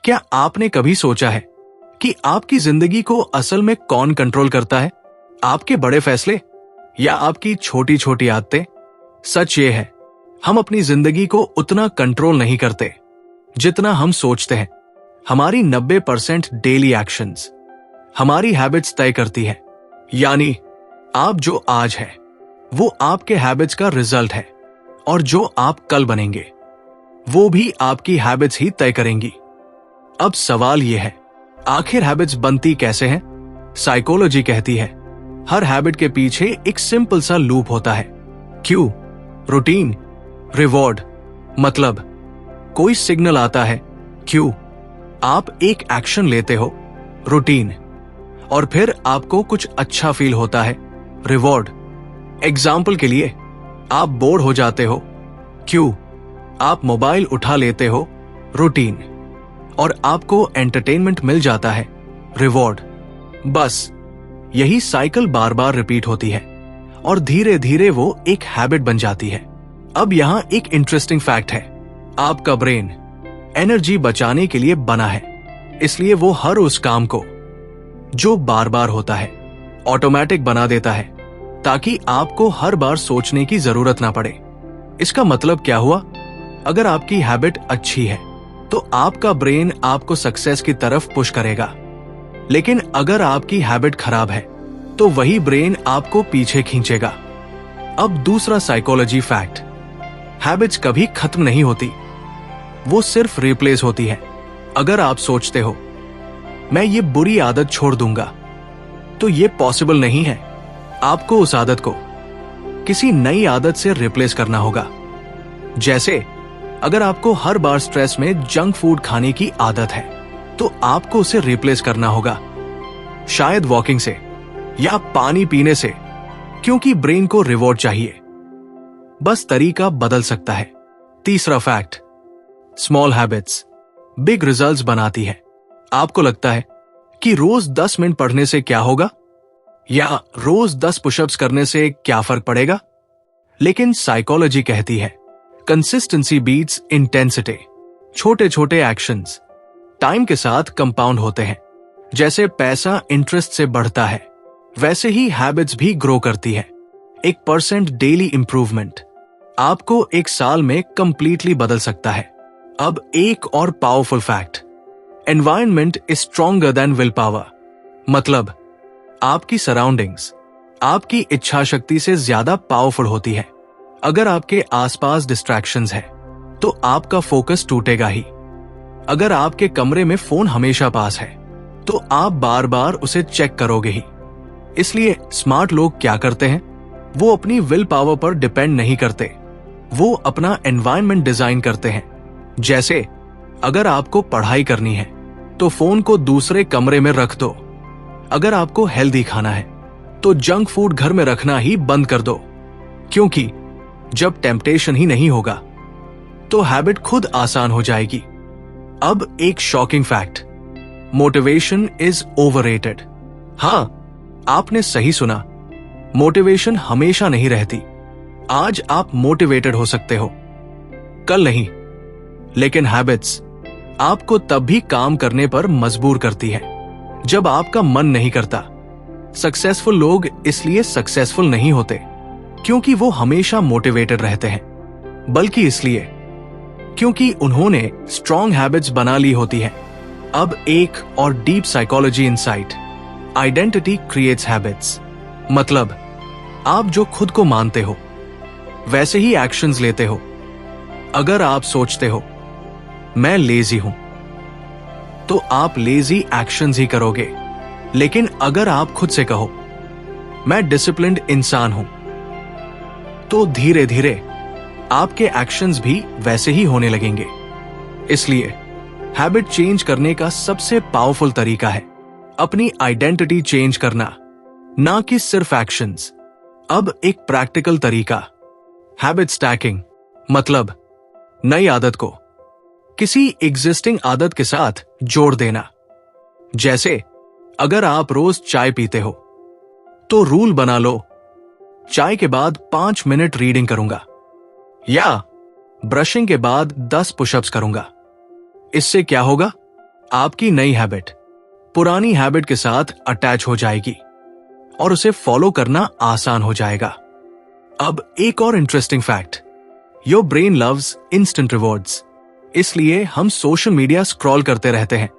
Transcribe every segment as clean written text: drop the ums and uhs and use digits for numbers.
क्या आपने कभी सोचा है कि आपकी जिंदगी को असल में कौन कंट्रोल करता है? आपके बड़े फैसले या आपकी छोटी छोटी आदतें? सच ये है, हम अपनी जिंदगी को उतना कंट्रोल नहीं करते जितना हम सोचते हैं। हमारी 90% डेली एक्शंस हमारी हैबिट्स तय करती है। यानी आप जो आज है वो आपके हैबिट्स का रिजल्ट है, और जो आप कल बनेंगे वो भी आपकी हैबिट्स ही तय करेंगी। अब सवाल यह है, आखिर हैबिट्स बनती कैसे हैं? साइकोलॉजी कहती है हर हैबिट के पीछे एक सिंपल सा लूप होता है। Q, routine, reward. मतलब कोई सिग्नल आता है, क्यू, आप एक एक्शन लेते हो, रूटीन, और फिर आपको कुछ अच्छा फील होता है, रिवॉर्ड। एग्जाम्पल के लिए, आप बोर्ड हो जाते हो, क्यू, आप मोबाइल उठा लेते हो, रूटीन, और आपको एंटरटेनमेंट मिल जाता है, रिवॉर्ड। बस यही साइकिल बार बार रिपीट होती है और धीरे धीरे वो एक हैबिट बन जाती है। अब यहां एक इंटरेस्टिंग फैक्ट है, आपका ब्रेन एनर्जी बचाने के लिए बना है, इसलिए वो हर उस काम को जो बार बार होता है ऑटोमेटिक बना देता है, ताकि आपको हर बार सोचने की जरूरत ना पड़े। इसका मतलब क्या हुआ? अगर आपकी हैबिट अच्छी है तो आपका ब्रेन आपको सक्सेस की तरफ पुश करेगा, लेकिन अगर आपकी हैबिट खराब है तो वही ब्रेन आपको पीछे खींचेगा। अब दूसरा साइकोलॉजी फैक्ट, हैबिट्स कभी खत्म नहीं होती, वो सिर्फ रिप्लेस होती है। अगर आप सोचते हो मैं ये बुरी आदत छोड़ दूंगा, तो ये पॉसिबल नहीं है। आपको उस आदत को किसी नई आदत से रिप्लेस करना होगा। जैसे अगर आपको हर बार स्ट्रेस में जंक फूड खाने की आदत है, तो आपको उसे रिप्लेस करना होगा, शायद वॉकिंग से या पानी पीने से, क्योंकि ब्रेन को रिवॉर्ड चाहिए। बस तरीका बदल सकता है। तीसरा fact, small habits big results बनाती है। आपको लगता है कि रोज 10 मिनट पढ़ने से क्या होगा, या रोज 10 पुशअप्स करने से क्या फर्क पड़ेगा? लेकिन साइकोलॉजी कहती है कंसिस्टेंसी बीट्स इंटेंसिटी। छोटे छोटे एक्शंस टाइम के साथ कंपाउंड होते हैं। जैसे पैसा इंटरेस्ट से बढ़ता है, वैसे ही हैबिट्स भी ग्रो करती है। 1% डेली इंप्रूवमेंट आपको एक साल में कंप्लीटली बदल सकता है। अब एक और powerful fact, environment is stronger than will power. मतलब आपकी सराउंडिंग्स आपकी इच्छा शक्ति से ज्यादा पावरफुल होती है। अगर आपके आसपास डिस्ट्रैक्शंस है तो आपका फोकस टूटेगा ही। अगर आपके कमरे में फोन हमेशा पास है तो आप बार बार उसे चेक करोगे ही। इसलिए स्मार्ट लोग क्या करते हैं, वो अपनी विल पावर पर डिपेंड नहीं करते, वो अपना एनवायरनमेंट डिजाइन करते हैं। जैसे अगर आपको पढ़ाई करनी है तो फोन को दूसरे कमरे में रख दो। अगर आपको हेल्दी खाना है तो जंक फूड घर में रखना ही बंद कर दो, क्योंकि जब टेम्पटेशन ही नहीं होगा तो हैबिट खुद आसान हो जाएगी। अब एक shocking fact, motivation is overrated. हां, आपने सही सुना, मोटिवेशन हमेशा नहीं रहती। आज आप मोटिवेटेड हो सकते हो, कल नहीं। लेकिन हैबिट्स आपको तब भी काम करने पर मजबूर करती है जब आपका मन नहीं करता। सक्सेसफुल लोग इसलिए सक्सेसफुल नहीं होते क्योंकि वो हमेशा मोटिवेटेड रहते हैं, बल्कि इसलिए क्योंकि उन्होंने स्ट्रॉन्ग हैबिट्स बना ली होती है। अब एक और deep psychology insight, identity creates habits. मतलब आप जो खुद को मानते हो वैसे ही एक्शंस लेते हो। अगर आप सोचते हो मैं लेजी हूं, तो आप लेजी एक्शंस ही करोगे। लेकिन अगर आप खुद से कहो मैं डिसिप्लिन्ड इंसान हूं, तो धीरे धीरे आपके एक्शंस भी वैसे ही होने लगेंगे। इसलिए हैबिट चेंज करने का सबसे पावरफुल तरीका है अपनी आइडेंटिटी चेंज करना, ना कि सिर्फ एक्शंस। अब एक प्रैक्टिकल तरीका, हैबिट स्टैकिंग। मतलब नई आदत को किसी एग्जिस्टिंग आदत के साथ जोड़ देना। जैसे अगर आप रोज चाय पीते हो तो रूल बना लो, चाय के बाद 5 मिनट रीडिंग करूंगा, या ब्रशिंग के बाद 10 पुशअप्स करूंगा। इससे क्या होगा, आपकी नई हैबिट पुरानी हैबिट के साथ अटैच हो जाएगी और उसे फॉलो करना आसान हो जाएगा। अब एक और interesting fact, your brain loves instant rewards. इसलिए हम सोशल मीडिया स्क्रॉल करते रहते हैं,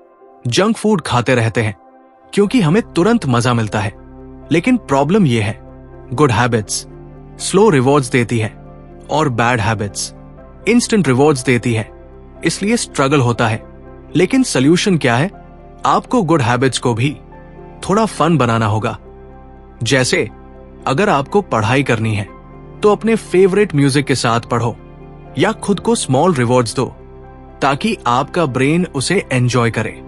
जंक फूड खाते रहते हैं, क्योंकि हमें तुरंत मजा मिलता है। लेकिन प्रॉब्लम यह है, गुड हैबिट्स स्लो रिवॉर्ड्स देती है और बैड हैबिट्स इंस्टेंट रिवॉर्ड्स देती है, इसलिए स्ट्रगल होता है। लेकिन सोल्यूशन क्या है? आपको गुड हैबिट्स को भी थोड़ा फन बनाना होगा। जैसे अगर आपको पढ़ाई करनी है तो अपने फेवरेट म्यूजिक के साथ पढ़ो या खुद को स्मॉल रिवॉर्ड्स दो ताकि आपका ब्रेन उसे एंजॉय करे।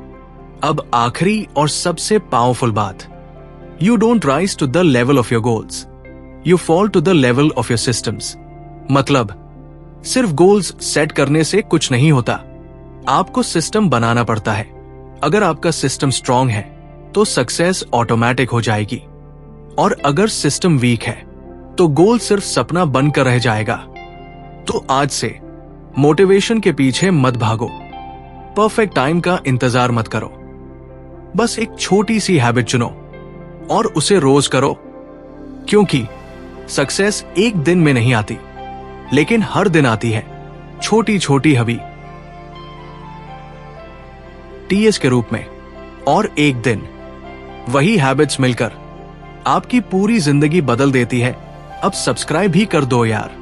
अब आखिरी और सबसे पावरफुल बात, you don't rise to the level of your goals, you fall to the level of your systems. मतलब सिर्फ गोल्स सेट करने से कुछ नहीं होता, आपको सिस्टम बनाना पड़ता है। अगर आपका सिस्टम स्ट्रांग है तो सक्सेस ऑटोमेटिक हो जाएगी, और अगर सिस्टम वीक है तो गोल सिर्फ सपना बनकर रह जाएगा। तो आज से मोटिवेशन के पीछे मत भागो, परफेक्ट टाइम का इंतजार मत करो, बस एक छोटी सी हैबिट चुनो और उसे रोज करो, क्योंकि सक्सेस एक दिन में नहीं आती, लेकिन हर दिन आती है, छोटी छोटी हबी टीएस के रूप में। और एक दिन वही हैबिट्स मिलकर आपकी पूरी जिंदगी बदल देती है। अब सब्सक्राइब भी कर दो यार।